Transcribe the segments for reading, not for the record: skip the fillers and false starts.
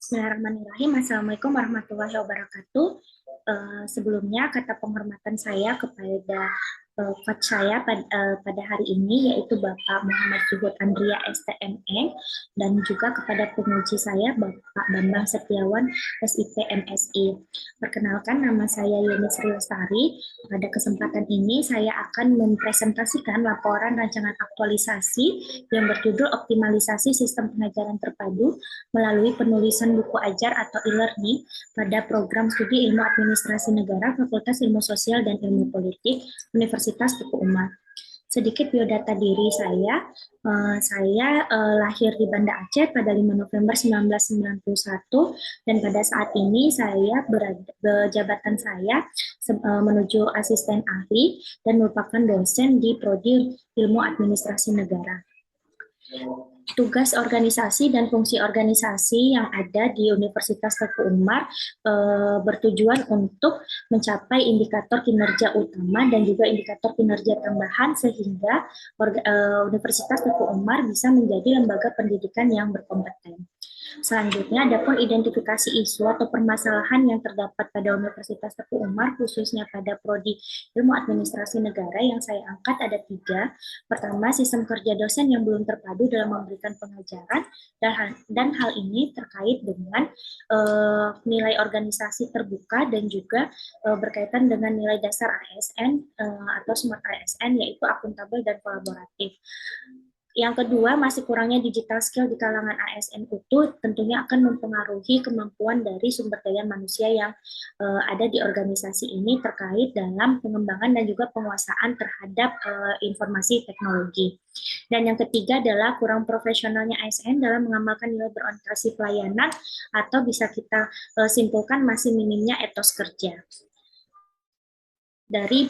Bismillahirrahmanirrahim. Assalamualaikum warahmatullahi wabarakatuh. Sebelumnya kata penghormatan saya kepada coach saya pada hari ini, yaitu Bapak Muhammad Juhud Andria STMN, dan juga kepada penguji saya Bapak Bambang Setiawan SIP MSI. Perkenalkan, nama saya Yeni Sri Lestari. Pada kesempatan ini saya akan mempresentasikan laporan rancangan aktualisasi yang berjudul Optimalisasi Sistem Pengajaran Terpadu melalui penulisan buku ajar atau e-learning pada program studi Ilmu Administrasi Negara Fakultas Ilmu Sosial dan Ilmu Politik Universitas Teguh Umar. Sedikit biodata diri saya. Saya lahir di Banda Aceh pada 5 November 1991 dan pada saat ini saya jabatan saya menuju asisten ahli dan merupakan dosen di Prodi Ilmu Administrasi Negara. Tugas organisasi dan fungsi organisasi yang ada di Universitas Teguh Umar bertujuan untuk mencapai indikator kinerja utama dan juga indikator kinerja tambahan sehingga Universitas Teguh Umar bisa menjadi lembaga pendidikan yang berkompeten. Selanjutnya, adapun identifikasi isu atau permasalahan yang terdapat pada Universitas Teguh Umar, khususnya pada Prodi Ilmu Administrasi Negara yang saya angkat ada 3. Pertama, sistem kerja dosen yang belum terpadu dalam memberikan pengajaran, dan hal ini terkait dengan nilai organisasi terbuka dan juga berkaitan dengan nilai dasar ASN atau SMART ASN, yaitu akuntabel dan kolaboratif. Yang kedua, masih kurangnya digital skill di kalangan ASN itu tentunya akan mempengaruhi kemampuan dari sumber daya manusia yang ada di organisasi ini terkait dalam pengembangan dan juga penguasaan terhadap informasi teknologi. Dan yang ketiga adalah kurang profesionalnya ASN dalam mengamalkan nilai berorientasi pelayanan atau bisa kita simpulkan masih minimnya etos kerja. Dari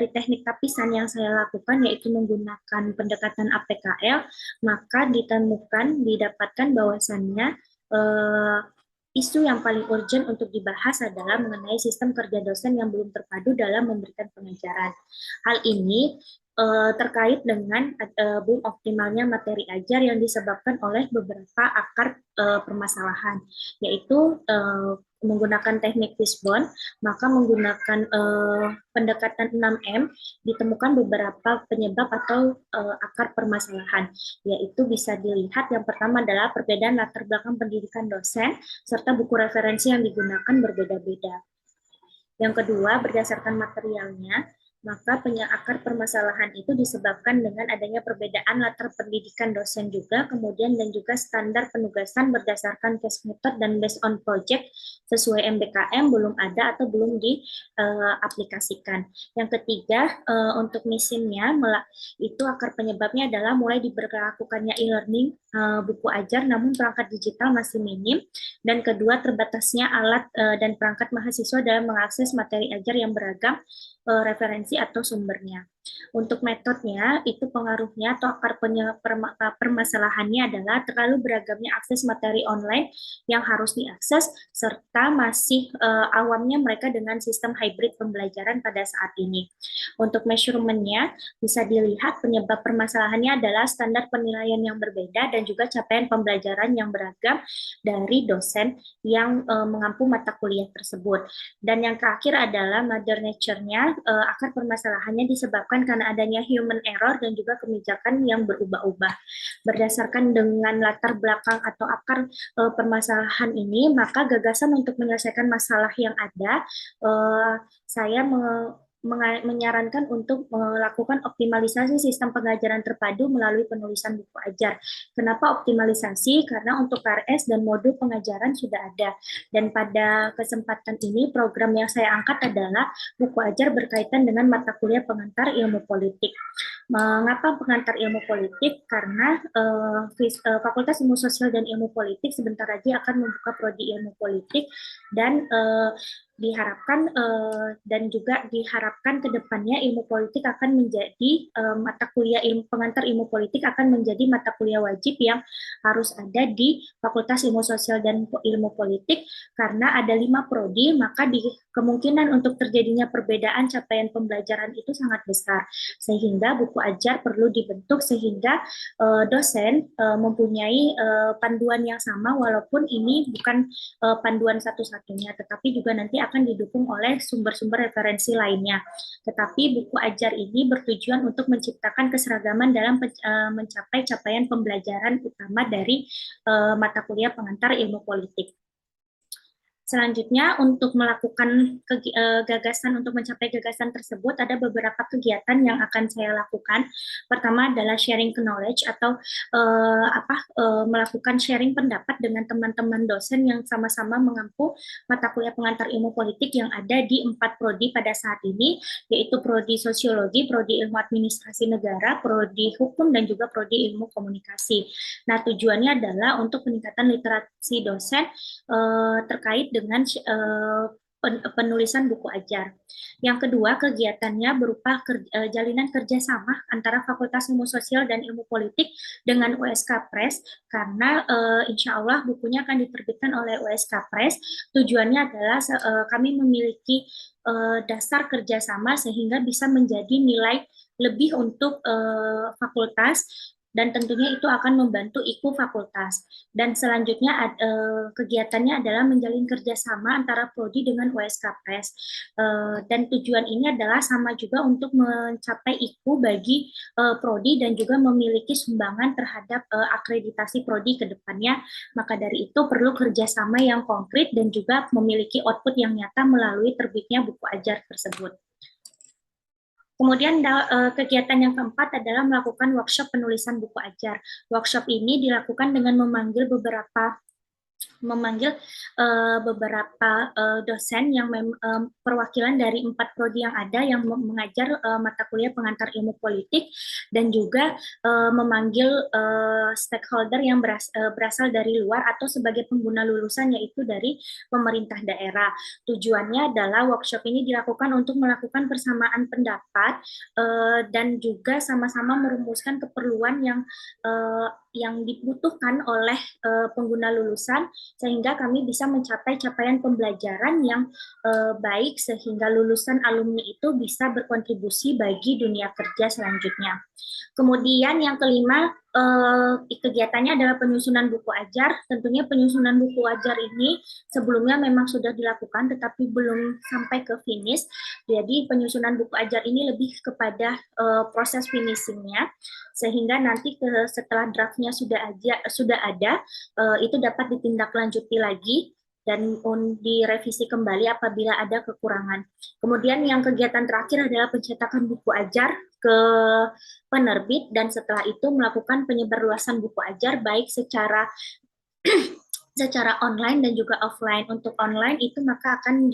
teknik tapisan yang saya lakukan, yaitu menggunakan pendekatan APKL, maka didapatkan bahwasannya isu yang paling urgent untuk dibahas adalah mengenai sistem kerja dosen yang belum terpadu dalam memberikan pengajaran. Hal ini terkait dengan belum optimalnya materi ajar yang disebabkan oleh beberapa akar permasalahan, yaitu menggunakan teknik fishbone, maka menggunakan pendekatan 6M ditemukan beberapa penyebab atau akar permasalahan, yaitu bisa dilihat yang pertama adalah perbedaan latar belakang pendidikan dosen serta buku referensi yang digunakan berbeda-beda. Yang kedua, berdasarkan materialnya, maka akar permasalahan itu disebabkan dengan adanya perbedaan latar pendidikan dosen juga, kemudian dan juga standar penugasan berdasarkan case method dan based on project sesuai MBKM belum ada atau belum diaplikasikan. Yang ketiga, untuk misinya, itu akar penyebabnya adalah mulai diberlakukannya e-learning buku ajar, namun perangkat digital masih minim, dan kedua, terbatasnya alat dan perangkat mahasiswa dalam mengakses materi ajar yang beragam, referensi atau sumbernya. Untuk metodenya, itu pengaruhnya atau akar permasalahannya adalah terlalu beragamnya akses materi online yang harus diakses, serta masih awamnya mereka dengan sistem hybrid pembelajaran pada saat ini. Untuk measurementnya, bisa dilihat penyebab permasalahannya adalah standar penilaian yang berbeda dan juga capaian pembelajaran yang beragam dari dosen yang mengampu mata kuliah tersebut. Dan yang terakhir adalah mother nature-nya, akar permasalahannya disebabkan karena adanya human error dan juga kebijakan yang berubah-ubah. Berdasarkan dengan latar belakang atau akar permasalahan ini, maka gagasan untuk menyelesaikan masalah yang ada, saya menyarankan untuk melakukan optimalisasi sistem pengajaran terpadu melalui penulisan buku ajar. Kenapa optimalisasi? Karena untuk KRS dan modul pengajaran sudah ada. Dan pada kesempatan ini, program yang saya angkat adalah buku ajar berkaitan dengan mata kuliah pengantar ilmu politik. Mengapa pengantar ilmu politik? Karena Fakultas Ilmu Sosial dan Ilmu Politik sebentar lagi akan membuka prodi ilmu politik, dan diharapkan dan juga diharapkan ke depannya ilmu politik akan menjadi mata kuliah ilmu pengantar ilmu politik akan menjadi mata kuliah wajib yang harus ada di Fakultas Ilmu Sosial dan Ilmu Politik karena ada 5 prodi, maka kemungkinan untuk terjadinya perbedaan capaian pembelajaran itu sangat besar, sehingga buku ajar perlu dibentuk sehingga dosen mempunyai panduan yang sama walaupun ini bukan panduan satu-satunya, tetapi juga nanti akan didukung oleh sumber-sumber referensi lainnya. Tetapi buku ajar ini bertujuan untuk menciptakan keseragaman dalam mencapai capaian pembelajaran utama dari mata kuliah pengantar ilmu politik. Selanjutnya, untuk melakukan gagasan, untuk mencapai gagasan tersebut, ada beberapa kegiatan yang akan saya lakukan. Pertama adalah sharing knowledge atau melakukan sharing pendapat dengan teman-teman dosen yang sama-sama mengampu mata kuliah pengantar ilmu politik yang ada di 4 prodi pada saat ini, yaitu prodi sosiologi, prodi ilmu administrasi negara, prodi hukum, dan juga prodi ilmu komunikasi. Nah, tujuannya adalah untuk peningkatan literasi dosen terkait dengan penulisan buku ajar. Yang kedua, kegiatannya berupa jalinan kerjasama antara Fakultas Ilmu Sosial dan Ilmu Politik dengan USK Press, karena insya Allah bukunya akan diterbitkan oleh USK Press. Tujuannya adalah kami memiliki dasar kerjasama sehingga bisa menjadi nilai lebih untuk fakultas, dan tentunya itu akan membantu IKU fakultas. Dan selanjutnya kegiatannya adalah menjalin kerjasama antara prodi dengan USK Press. Dan tujuan ini adalah sama juga untuk mencapai IKU bagi prodi dan juga memiliki sumbangan terhadap akreditasi prodi ke depannya. Maka dari itu perlu kerjasama yang konkret dan juga memiliki output yang nyata melalui terbitnya buku ajar tersebut. Kemudian kegiatan yang keempat adalah melakukan workshop penulisan buku ajar. Workshop ini dilakukan dengan memanggil beberapa dosen yang perwakilan dari 4 prodi yang ada yang mengajar mata kuliah pengantar ilmu politik, dan juga memanggil stakeholder yang berasal dari luar atau sebagai pengguna lulusan, yaitu dari pemerintah daerah. Tujuannya adalah workshop ini dilakukan untuk melakukan persamaan pendapat dan juga sama-sama merumuskan keperluan yang dibutuhkan oleh pengguna lulusan, sehingga kami bisa mencapai capaian pembelajaran yang baik sehingga lulusan alumni itu bisa berkontribusi bagi dunia kerja selanjutnya. Kemudian yang kelima, kegiatannya adalah penyusunan buku ajar. Tentunya penyusunan buku ajar ini sebelumnya memang sudah dilakukan tetapi belum sampai ke finish. Jadi penyusunan buku ajar ini lebih kepada proses finishingnya, sehingga nanti setelah draftnya sudah ada, itu dapat ditindaklanjuti lagi dan direvisi kembali apabila ada kekurangan. Kemudian yang kegiatan terakhir adalah pencetakan buku ajar ke penerbit, dan setelah itu melakukan penyebarluasan buku ajar baik secara online dan juga offline. Untuk online itu maka akan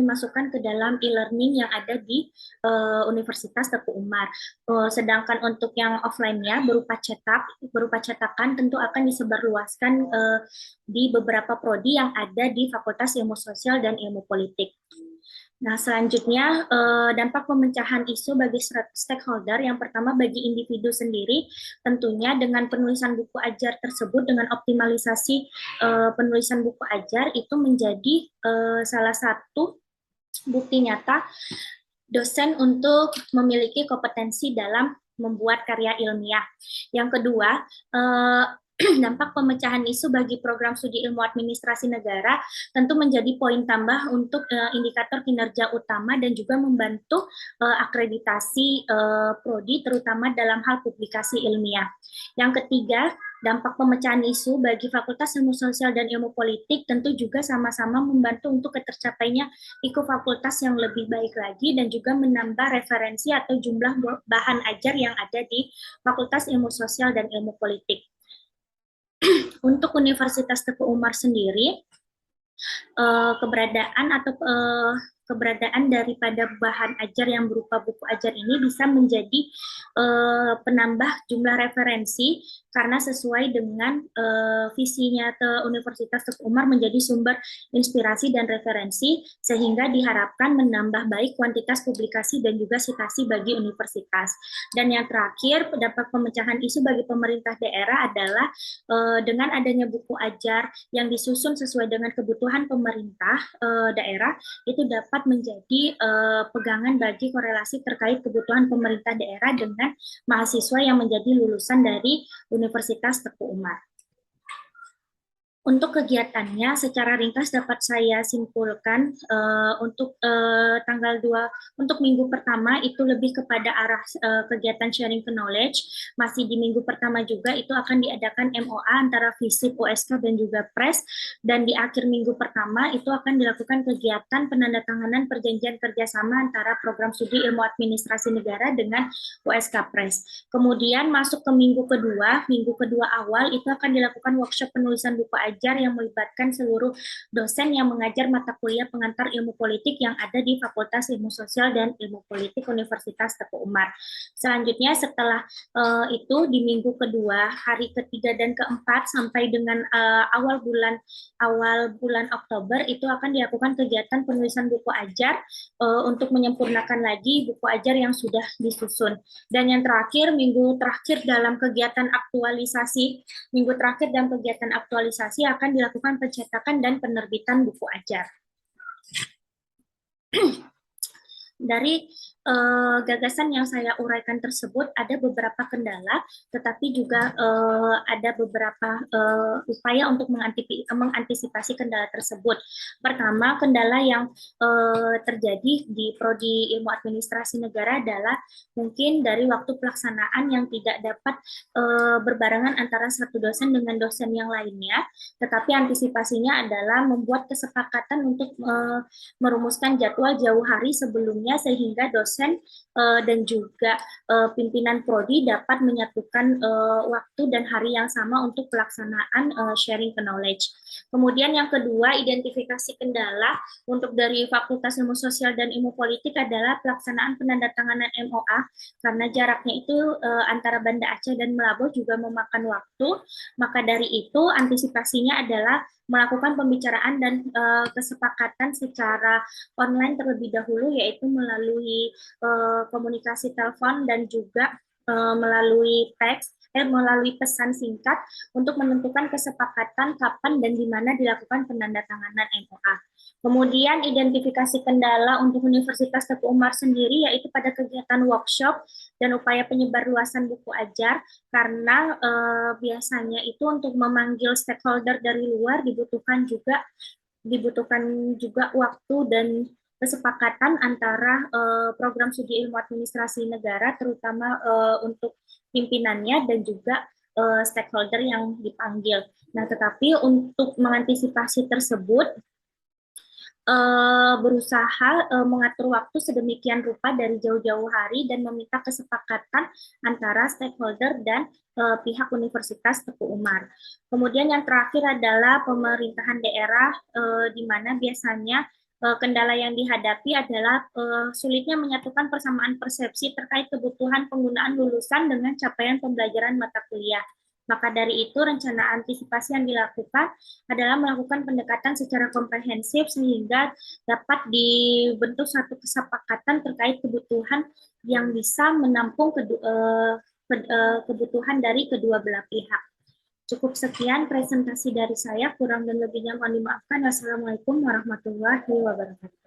dimasukkan ke dalam e-learning yang ada di Universitas Teguh Umar. Sedangkan untuk yang offline-nya berupa cetakan tentu akan disebarluaskan di beberapa prodi yang ada di Fakultas Ilmu Sosial dan Ilmu Politik. Nah, selanjutnya dampak pemecahan isu bagi stakeholder. Yang pertama bagi individu sendiri, tentunya dengan penulisan buku ajar tersebut, dengan optimalisasi penulisan buku ajar itu menjadi salah satu bukti nyata dosen untuk memiliki kompetensi dalam membuat karya ilmiah. Yang kedua, dampak pemecahan isu bagi program studi ilmu administrasi negara tentu menjadi poin tambah untuk indikator kinerja utama dan juga membantu akreditasi prodi terutama dalam hal publikasi ilmiah. Yang ketiga, dampak pemecahan isu bagi Fakultas Ilmu Sosial dan Ilmu Politik tentu juga sama-sama membantu untuk tercapainya IKU fakultas yang lebih baik lagi dan juga menambah referensi atau jumlah bahan ajar yang ada di Fakultas Ilmu Sosial dan Ilmu Politik. Untuk Universitas Teguh Umar sendiri, keberadaan atau keberadaan daripada bahan ajar yang berupa buku ajar ini bisa menjadi penambah jumlah referensi karena sesuai dengan visinya Universitas Teguh Umar menjadi sumber inspirasi dan referensi sehingga diharapkan menambah baik kuantitas publikasi dan juga sitasi bagi universitas. Dan yang terakhir, dapat pemecahan isu bagi pemerintah daerah adalah dengan adanya buku ajar yang disusun sesuai dengan kebutuhan pemerintah daerah, itu dapat menjadi pegangan bagi korelasi terkait kebutuhan pemerintah daerah dengan mahasiswa yang menjadi lulusan dari Universitas Teguh Umar. Untuk kegiatannya, secara ringkas dapat saya simpulkan untuk tanggal 2, untuk minggu pertama itu lebih kepada arah kegiatan sharing knowledge. Masih di minggu pertama juga itu akan diadakan MOA antara FISIP, OSK, dan juga PRES. Dan di akhir minggu pertama itu akan dilakukan kegiatan penandatanganan perjanjian kerjasama antara program studi ilmu administrasi negara dengan OSK PRES. Kemudian masuk ke minggu kedua awal itu akan dilakukan workshop penulisan buku ajar yang melibatkan seluruh dosen yang mengajar mata kuliah pengantar ilmu politik yang ada di Fakultas Ilmu Sosial dan Ilmu Politik Universitas Teguh Umar. Selanjutnya setelah itu di minggu kedua, hari ketiga dan keempat sampai dengan awal bulan Oktober itu akan dilakukan kegiatan penulisan buku ajar untuk menyempurnakan lagi buku ajar yang sudah disusun. Dan yang terakhir, minggu terakhir dalam kegiatan aktualisasi akan dilakukan pencetakan dan penerbitan buku ajar. Dari gagasan yang saya uraikan tersebut ada beberapa kendala, tetapi juga ada beberapa upaya untuk mengantisipasi kendala tersebut. Pertama, kendala yang terjadi di Prodi Ilmu Administrasi Negara adalah mungkin dari waktu pelaksanaan yang tidak dapat berbarengan antara satu dosen dengan dosen yang lainnya, tetapi antisipasinya adalah membuat kesepakatan untuk merumuskan jadwal jauh hari sebelumnya sehingga dosen dan juga pimpinan prodi dapat menyatukan waktu dan hari yang sama untuk pelaksanaan sharing knowledge. Kemudian yang kedua, identifikasi kendala untuk dari Fakultas Ilmu Sosial dan Ilmu Politik adalah pelaksanaan penandatanganan MOA karena jaraknya itu antara Banda Aceh dan Melaboh juga memakan waktu. Maka dari itu antisipasinya adalah melakukan pembicaraan dan kesepakatan secara online terlebih dahulu, yaitu melalui komunikasi telepon dan juga melalui teks, melalui pesan singkat untuk menentukan kesepakatan kapan dan di mana dilakukan penandatanganan MOA. Kemudian identifikasi kendala untuk Universitas Teguh Umar sendiri yaitu pada kegiatan workshop dan upaya penyebarluasan buku ajar karena biasanya itu untuk memanggil stakeholder dari luar dibutuhkan juga waktu dan kesepakatan antara program studi ilmu administrasi negara terutama untuk pimpinannya dan juga stakeholder yang dipanggil. Nah, tetapi untuk mengantisipasi tersebut berusaha mengatur waktu sedemikian rupa dari jauh-jauh hari dan meminta kesepakatan antara stakeholder dan pihak Universitas Teguh Umar. Kemudian yang terakhir adalah pemerintahan daerah, di mana biasanya kendala yang dihadapi adalah sulitnya menyatukan persamaan persepsi terkait kebutuhan penggunaan lulusan dengan capaian pembelajaran mata kuliah. Maka dari itu, rencana antisipasi yang dilakukan adalah melakukan pendekatan secara komprehensif sehingga dapat dibentuk satu kesepakatan terkait kebutuhan yang bisa menampung kebutuhan dari kedua belah pihak. Cukup sekian presentasi dari saya, kurang dan lebihnya mohon dimaafkan. Wassalamualaikum warahmatullahi wabarakatuh.